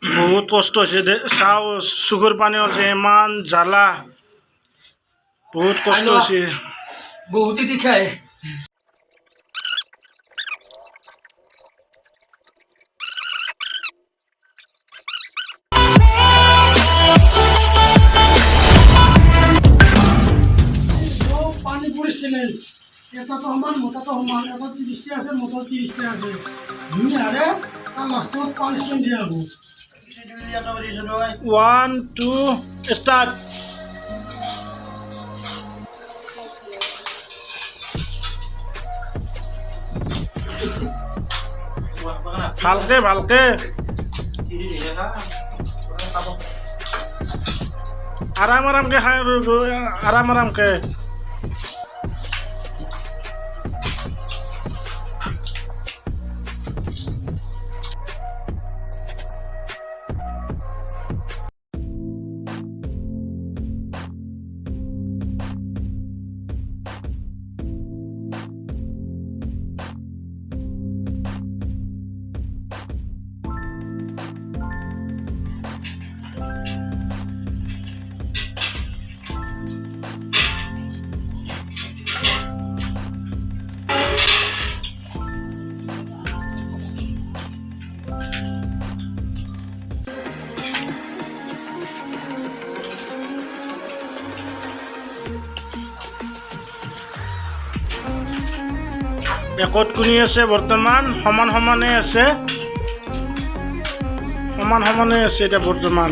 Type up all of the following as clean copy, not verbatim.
বহুত কষ্ট হৈছে চাও চকুৰ পানী হৈছে ইমান জ্বালা বহুত কষ্ট হৈছে বহুত দেখায় এটা তো সমান মোটা তো সমান এটা 30 আছে মোটা 30 আছে দুই হারে তার লাস্টত পানিশমেন্ট দিয়া হবো 1 2 স্টার্ট ভালকে ভালকে আরাম আরামকে খাই আরাম আরামকে একত কুনি আছে বর্তমান সমান সমানে আছে এটা বর্তমান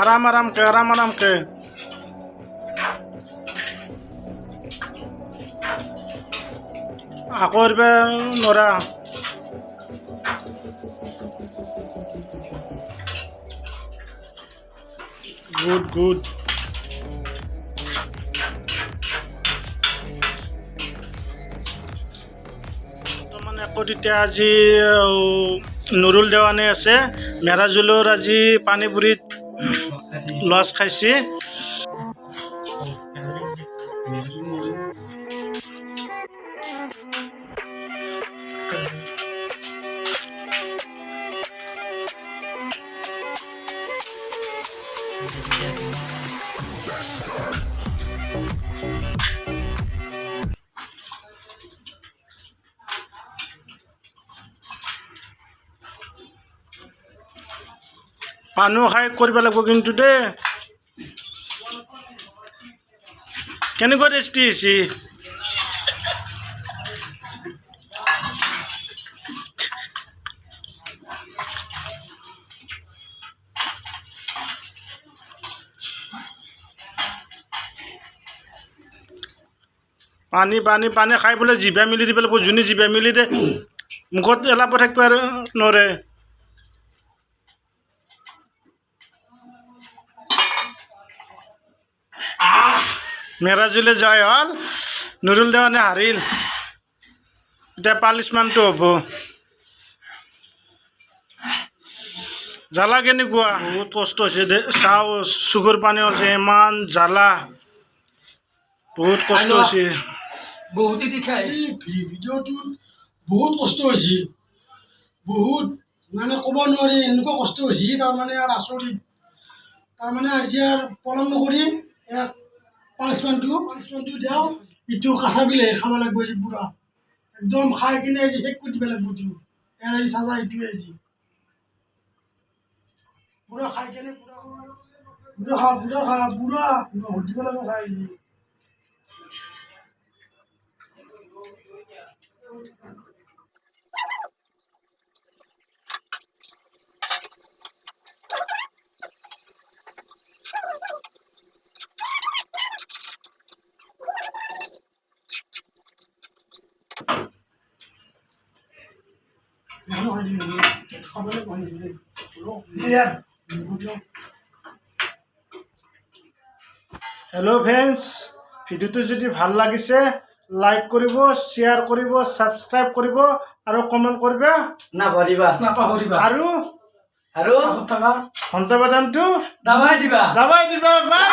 আরাম আরামকে আকৌ নৰা গুড বৰ্তমান একত এতিয়া আজি নুৰুল দেৱানে আছে মেৰাজুলৰ আজি পানীপুৰিত লছ খাইছে পানীও খাই কৰিব লাগিব কিন্তু দেই কেনেকুৱা টেষ্টি হৈছে পানী পানী পানী খাই বোলে জিভা মিলি দিব লাগিব যোনে জিভা মিলি দে মুখত এলাহ থাকিব আৰু নৰে মেৰাজুলে জয় হল নুৰুল দেৱানে হাৰিল এতিয়া পালিছমেণ্টটো হ'ব জ্বালা কেনেকুৱা বহুত কষ্ট হৈছে চাও চকুৰ পানী হৈছে ইমান জ্বালা বহুত কষ্ট হৈছে বহুত দেখায় ভিডিঅ'টোত বহুত কষ্ট হৈছে বহুত মানে ক'ব নোৱাৰি এনেকুৱা কষ্ট হৈছে তাৰমানে আৰু আচৰিত তাৰমানে আজি আৰু পলম নকৰি এক পানিশমেণ্টটো দিওঁ ইটো কাঁচা বিলাহী খাব লাগিব আজি পুৰা একদম খাই কিনে আজি শেষ কৰি দিব লাগিব ইটো ইয়াৰ আজি চাজা এইটোৱে আজি পুৰা খাই কিনে পুৰা দিব লাগিব খাই আজি हेलो फ्रेंड्स ভিডিওটো যদি ভাল লাগিছে লাইক কৰিব শেয়াৰ কৰিব সাবস্ক্ৰাইব কৰিব আৰু কমেন্ট কৰিব নাপাহৰিবা আৰু ঘণ্টা বাটনটো দাবাই দিবা বাই